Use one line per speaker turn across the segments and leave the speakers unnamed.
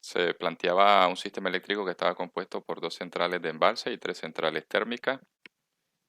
Se planteaba un sistema eléctrico que estaba compuesto por 2 centrales de embalse y 3 centrales térmicas,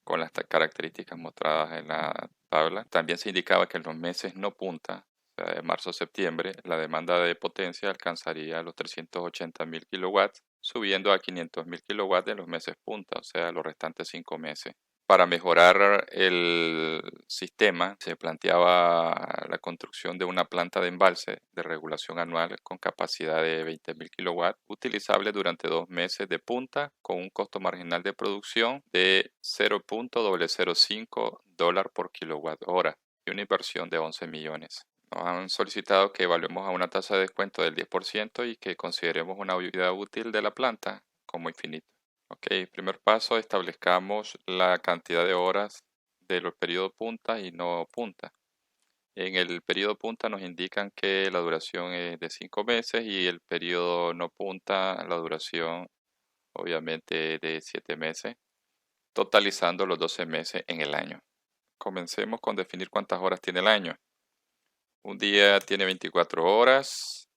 con las características mostradas en la tabla. También se indicaba que en los meses no punta, o sea, de marzo a septiembre, la demanda de potencia alcanzaría los 380.000 kilowatts, subiendo a 500.000 kilowatts en los meses punta, o sea, los restantes 5 meses. Para mejorar el sistema, se planteaba la construcción de una planta de embalse de regulación anual con capacidad de 20.000 kilowatts, utilizable durante 2 meses de punta, con un costo marginal de producción de $0.005 por kilowatt hora y una inversión de 11 millones. Nos han solicitado que evaluemos a una tasa de descuento del 10% y que consideremos una vida útil de la planta como infinita. Ok, primer paso, establezcamos la cantidad de horas de los periodos punta y no punta. En el periodo punta nos indican que la duración es de 5 meses y el periodo no punta, la duración obviamente de 7 meses, totalizando los 12 meses en el año. Comencemos con definir cuántas horas tiene el año. Un día tiene 24 horas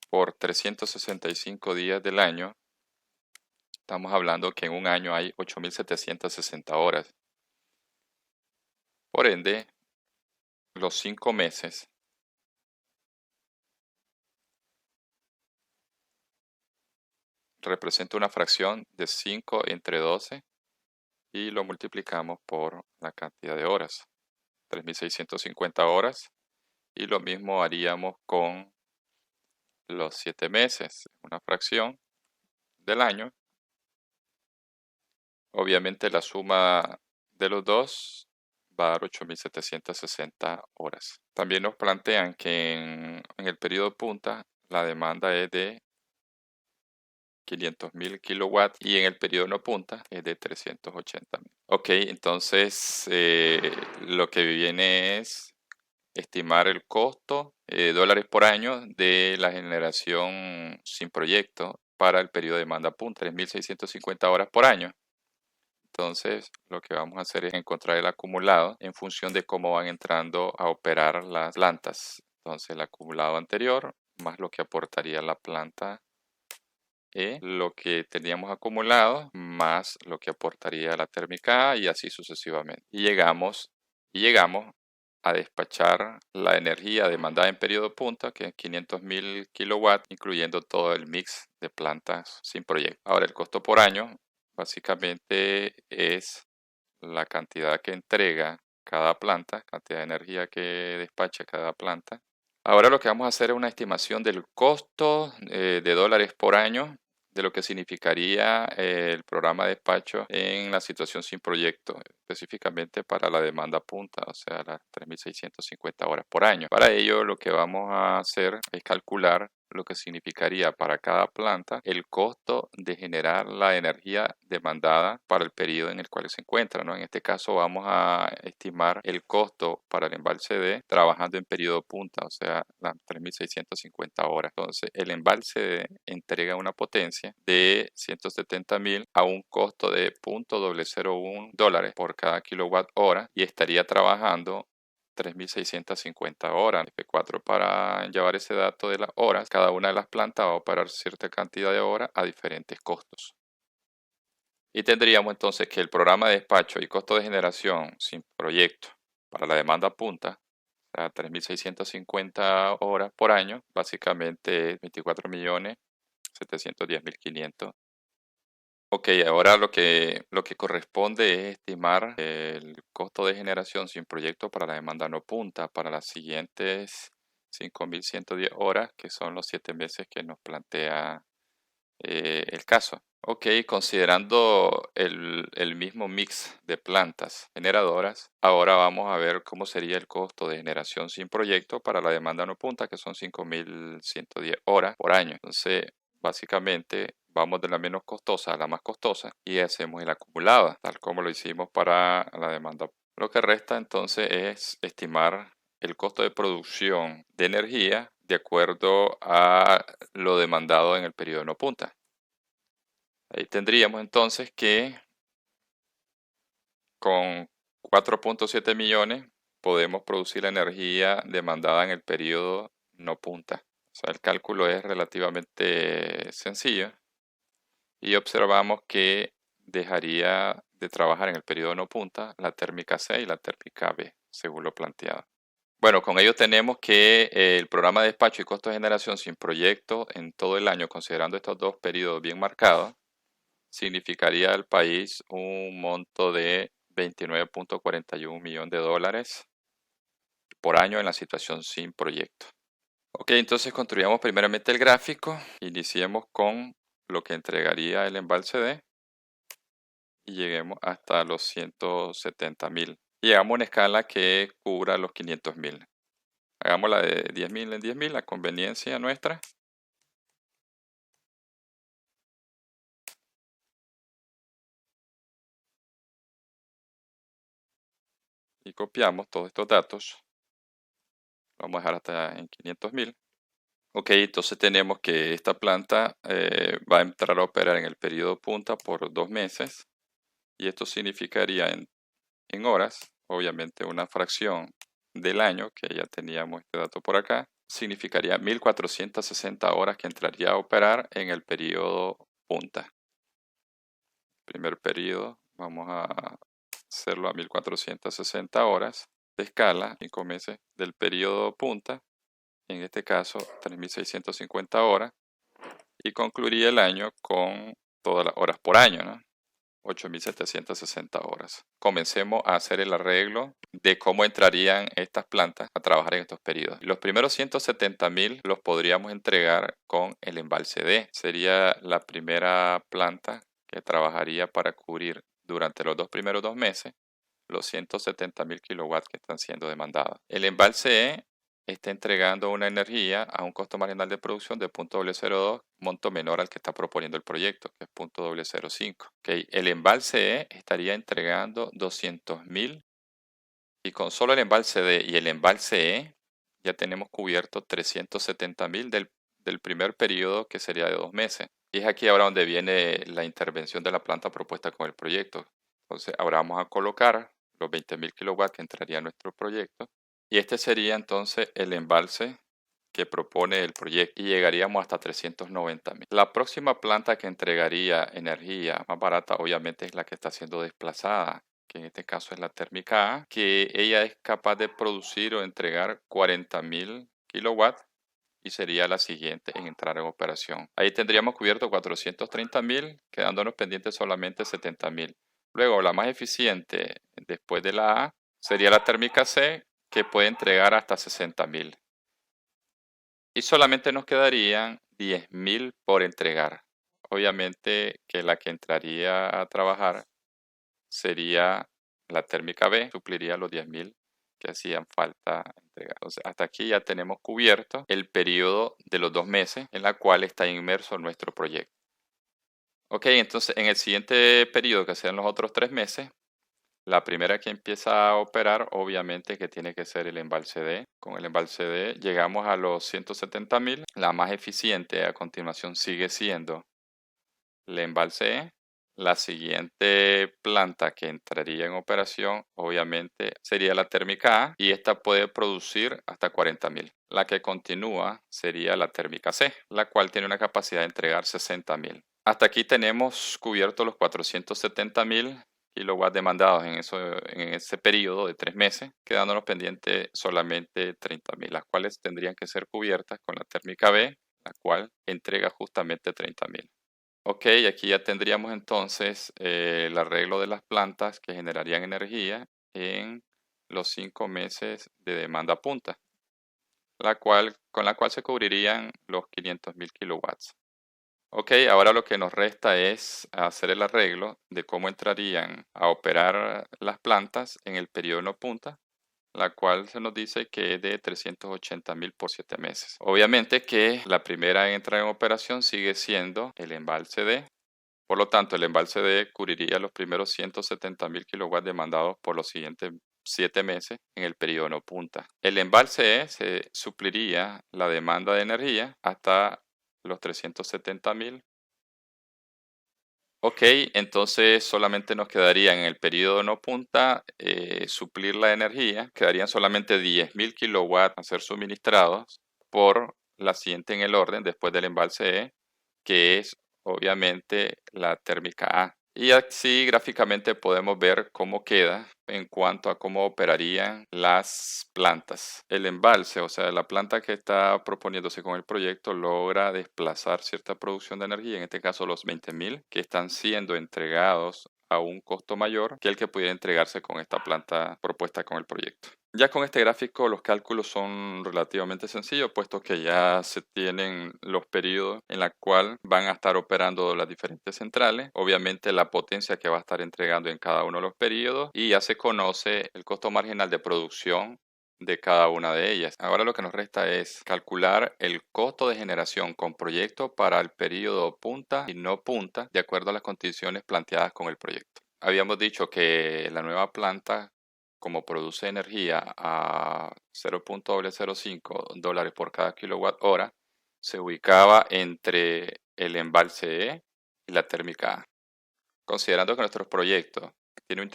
por 365 días del año. Estamos hablando que en un año hay 8.760 horas. Por ende, los 5 meses representa una fracción de 5 entre 12 y lo multiplicamos por la cantidad de horas, 3.650 horas, y lo mismo haríamos con los 7 meses, una fracción del año. Obviamente la suma de los dos va a dar 8.760 horas. También nos plantean que en el periodo punta la demanda es de 500.000 kilowatts y en el periodo no punta es de 380.000. Ok, entonces lo que viene es estimar el costo dólares por año de la generación sin proyecto para el periodo de demanda punta, 3.650 horas por año. Entonces, lo que vamos a hacer es encontrar el acumulado en función de cómo van entrando a operar las plantas. Entonces, el acumulado anterior más lo que aportaría la planta E, lo que teníamos acumulado más lo que aportaría la térmica A y así sucesivamente. Y llegamos a despachar la energía demandada en periodo punta, que es 500.000 kilowatts, incluyendo todo el mix de plantas sin proyecto. Ahora, el costo por año básicamente es la cantidad que entrega cada planta, cantidad de energía que despacha cada planta. Ahora lo que vamos a hacer es una estimación del costo de dólares por año de lo que significaría el programa de despacho en la situación sin proyecto, específicamente para la demanda punta, o sea, las 3.650 horas por año. Para ello, lo que vamos a hacer es calcular lo que significaría para cada planta el costo de generar la energía demandada para el periodo en el cual se encuentra, ¿no? En este caso vamos a estimar el costo para el embalse D trabajando en periodo punta, o sea, las 3.650 horas. Entonces, el embalse D entrega una potencia de 170.000 a un costo de $0.001 por cada kilowatt hora y estaría trabajando 3.650 horas. F4 para llevar ese dato de las horas. Cada una de las plantas va a operar cierta cantidad de horas a diferentes costos. Y tendríamos entonces que el programa de despacho y costo de generación sin proyecto para la demanda punta, o sea, 3.650 horas por año, básicamente es 24.710.500. Ok, ahora lo que corresponde es estimar el costo de generación sin proyecto para la demanda no punta para las siguientes 5.110 horas, que son los 7 meses que nos plantea el caso. Ok, considerando el mismo mix de plantas generadoras, ahora vamos a ver cómo sería el costo de generación sin proyecto para la demanda no punta, que son 5.110 horas por año. Entonces, básicamente, vamos de la menos costosa a la más costosa y hacemos el acumulado, tal como lo hicimos para la demanda. Lo que resta entonces es estimar el costo de producción de energía de acuerdo a lo demandado en el periodo no punta. Ahí tendríamos entonces que con 4.7 millones podemos producir la energía demandada en el periodo no punta. O sea, el cálculo es relativamente sencillo y observamos que dejaría de trabajar en el periodo no punta la térmica C y la térmica B, según lo planteado. Bueno, con ello tenemos que el programa de despacho y costo de generación sin proyecto en todo el año, considerando estos dos periodos bien marcados, significaría al país un monto de 29.41 millones de dólares por año en la situación sin proyecto. Ok, entonces construyamos primeramente el gráfico. Iniciemos con lo que entregaría el embalse D y lleguemos hasta los 170.000. Llegamos a una escala que cubra los 500.000. Hagamos la de 10.000 en 10.000, la conveniencia nuestra. Y copiamos todos estos datos. Vamos a dejar hasta en 500.000. Ok, entonces tenemos que esta planta va a entrar a operar en el periodo punta por 2 meses. Y esto significaría en horas, obviamente una fracción del año, que ya teníamos este dato por acá, significaría 1.460 horas que entraría a operar en el periodo punta. Primer periodo, vamos a hacerlo a 1.460 horas de escala, 5 meses del periodo punta, en este caso 3.650 horas, y concluiría el año con todas las horas por año, ¿no? 8.760 horas. Comencemos a hacer el arreglo de cómo entrarían estas plantas a trabajar en estos periodos. Los primeros 170.000 los podríamos entregar con el embalse D. Sería la primera planta que trabajaría para cubrir durante los primeros 2 meses los 170.000 kilowatts que están siendo demandados. El embalse E está entregando una energía a un costo marginal de producción de 0.002, monto menor al que está proponiendo el proyecto, que es 0.005. Okay. El embalse E estaría entregando 200.000 y con solo el embalse D y el embalse E ya tenemos cubierto 370.000 del primer periodo, que sería de 2 meses. Y es aquí ahora donde viene la intervención de la planta propuesta con el proyecto. Entonces ahora vamos a colocar los 20.000 kilowatts que entraría en nuestro proyecto. Y este sería entonces el embalse que propone el proyecto y llegaríamos hasta 390.000. La próxima planta que entregaría energía más barata obviamente es la que está siendo desplazada, que en este caso es la térmica A, que ella es capaz de producir o entregar 40.000 kilowatts y sería la siguiente en entrar en operación. Ahí tendríamos cubierto 430.000, quedándonos pendientes solamente 70.000. Luego, la más eficiente después de la A sería la térmica C, que puede entregar hasta 60.000. Y solamente nos quedarían 10.000 por entregar. Obviamente que la que entraría a trabajar sería la térmica B, supliría los 10.000 que hacían falta entregar. O sea, hasta aquí ya tenemos cubierto el periodo de los 2 meses en la cual está inmerso nuestro proyecto. Ok, entonces en el siguiente periodo, que sean los otros 3 meses, la primera que empieza a operar, obviamente, que tiene que ser el embalse D. Con el embalse D llegamos a los 170.000. La más eficiente a continuación sigue siendo el embalse E. La siguiente planta que entraría en operación, obviamente, sería la térmica A y esta puede producir hasta 40.000. La que continúa sería la térmica C, la cual tiene una capacidad de entregar 60.000. Hasta aquí tenemos cubiertos los 470.000 kilowatts demandados en ese periodo de 3 meses, quedándonos pendientes solamente 30.000, las cuales tendrían que ser cubiertas con la térmica B, la cual entrega justamente 30.000. Ok, aquí ya tendríamos entonces el arreglo de las plantas que generarían energía en los 5 meses de demanda punta, con la cual se cubrirían los 500.000 kilowatts. Ok, ahora lo que nos resta es hacer el arreglo de cómo entrarían a operar las plantas en el periodo no punta, la cual se nos dice que es de 380.000 por 7 meses. Obviamente que la primera en entrar en operación sigue siendo el embalse D. Por lo tanto, el embalse D cubriría los primeros 170.000 kilowatts demandados por los siguientes 7 meses en el periodo no punta. El embalse E se supliría la demanda de energía hasta los 370.000. Ok, entonces solamente nos quedaría en el periodo no punta suplir la energía. Quedarían solamente 10.000 kilowatts a ser suministrados por la siguiente en el orden después del embalse E, que es obviamente la térmica A. Y así gráficamente podemos ver cómo queda en cuanto a cómo operarían las plantas. El embalse, o sea, la planta que está proponiéndose con el proyecto, logra desplazar cierta producción de energía, en este caso los 20.000, que están siendo entregados a un costo mayor que el que pudiera entregarse con esta planta propuesta con el proyecto. Ya con este gráfico los cálculos son relativamente sencillos, puesto que ya se tienen los periodos en la cual van a estar operando las diferentes centrales, obviamente la potencia que va a estar entregando en cada uno de los periodos, y ya se conoce el costo marginal de producción de cada una de ellas. Ahora lo que nos resta es calcular el costo de generación con proyecto para el periodo punta y no punta, de acuerdo a las condiciones planteadas con el proyecto. Habíamos dicho que la nueva planta, como produce energía a $0.005 por cada kilowatt hora, se ubicaba entre el embalse E y la térmica A. Considerando que nuestro proyecto tiene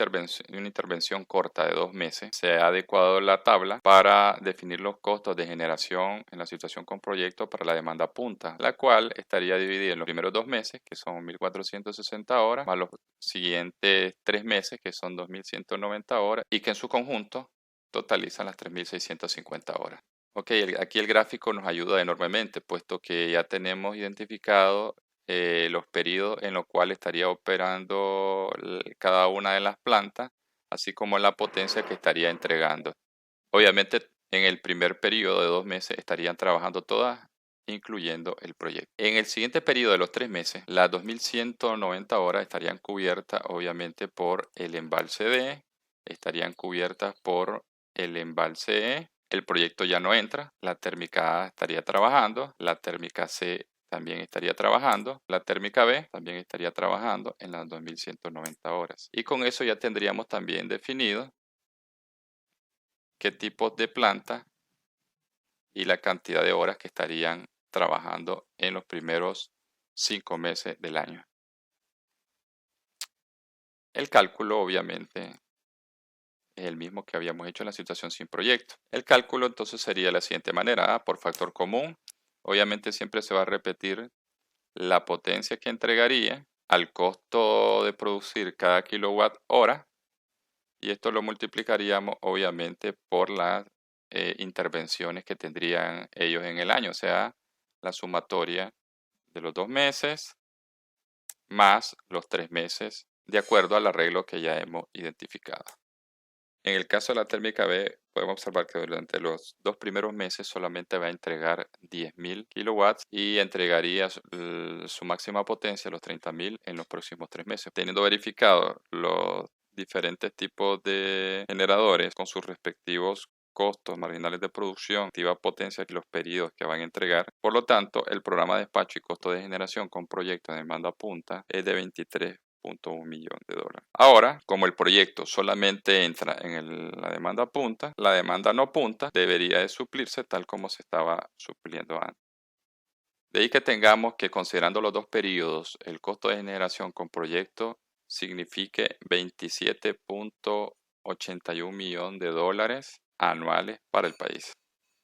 una intervención corta de 2 meses, se ha adecuado la tabla para definir los costos de generación en la situación con proyecto para la demanda punta, la cual estaría dividida en los primeros 2 meses, que son 1.460 horas, más los siguientes 3 meses, que son 2.190 horas, y que en su conjunto totalizan las 3.650 horas. Ok, aquí el gráfico nos ayuda enormemente, puesto que ya tenemos identificado los periodos en los cuales estaría operando cada una de las plantas, así como la potencia que estaría entregando. Obviamente, en el primer periodo de 2 meses estarían trabajando todas, incluyendo el proyecto. En el siguiente periodo de los 3 meses, las 2.190 horas estarían cubiertas, obviamente, por el embalse D, estarían cubiertas por el embalse E. El proyecto ya no entra, la térmica A estaría trabajando, la térmica C también estaría trabajando, la térmica B también estaría trabajando en las 2.190 horas. Y con eso ya tendríamos también definido qué tipos de planta y la cantidad de horas que estarían trabajando en los primeros 5 meses del año. El cálculo obviamente es el mismo que habíamos hecho en la situación sin proyecto. El cálculo entonces sería de la siguiente manera: por factor común, obviamente siempre se va a repetir la potencia que entregaría al costo de producir cada kilowatt hora, y esto lo multiplicaríamos obviamente por las intervenciones que tendrían ellos en el año, o sea, la sumatoria de los 2 meses más los 3 meses, de acuerdo al arreglo que ya hemos identificado. En el caso de la térmica B, podemos observar que durante los 2 primeros meses solamente va a entregar 10.000 kilowatts y entregaría su máxima potencia, los 30.000, en los próximos 3 meses. Teniendo verificado los diferentes tipos de generadores con sus respectivos costos marginales de producción, activa potencia y los periodos que van a entregar. Por lo tanto, el programa de despacho y costo de generación con proyecto de demanda punta es de $23.1 millón. Ahora, como el proyecto solamente entra en la demanda punta, la demanda no punta debería de suplirse tal como se estaba supliendo antes. De ahí que tengamos que, considerando los dos periodos, el costo de generación con proyecto signifique $27.81 millones anuales para el país.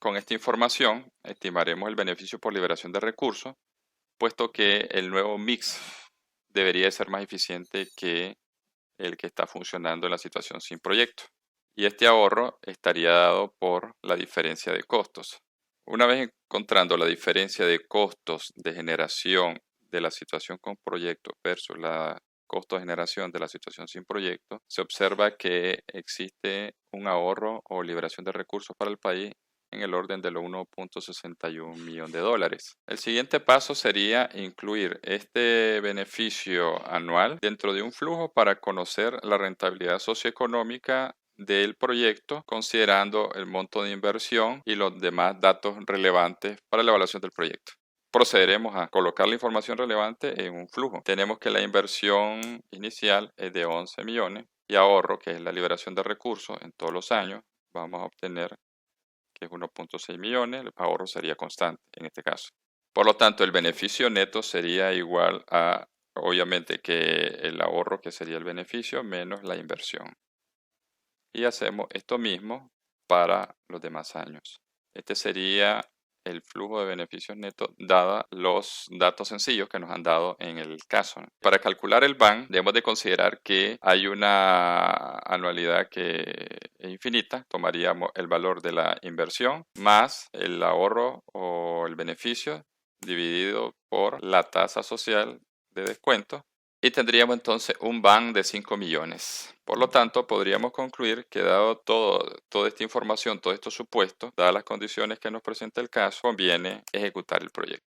Con esta información estimaremos el beneficio por liberación de recursos, puesto que el nuevo mix debería ser más eficiente que el que está funcionando en la situación sin proyecto. Y este ahorro estaría dado por la diferencia de costos. Una vez encontrando la diferencia de costos de generación de la situación con proyecto versus la costo de generación de la situación sin proyecto, se observa que existe un ahorro o liberación de recursos para el país en el orden de los $1.61 millones. El siguiente paso sería incluir este beneficio anual dentro de un flujo para conocer la rentabilidad socioeconómica del proyecto, considerando el monto de inversión y los demás datos relevantes para la evaluación del proyecto. Procederemos a colocar la información relevante en un flujo. Tenemos que la inversión inicial es de 11 millones y ahorro, que es la liberación de recursos en todos los años, vamos a obtener que es 1.6 millones, el ahorro sería constante en este caso. Por lo tanto, el beneficio neto sería igual a, obviamente, que el ahorro, que sería el beneficio, menos la inversión. Y hacemos esto mismo para los demás años. Este sería el flujo de beneficios netos dada los datos sencillos que nos han dado en el caso, ¿no? Para calcular el BAN debemos de considerar que hay una anualidad que es infinita. Tomaríamos el valor de la inversión más el ahorro o el beneficio dividido por la tasa social de descuento y tendríamos entonces un BAN de 5 millones. Por lo tanto, podríamos concluir que dado toda esta información, todos estos supuestos, dadas las condiciones que nos presenta el caso, conviene ejecutar el proyecto.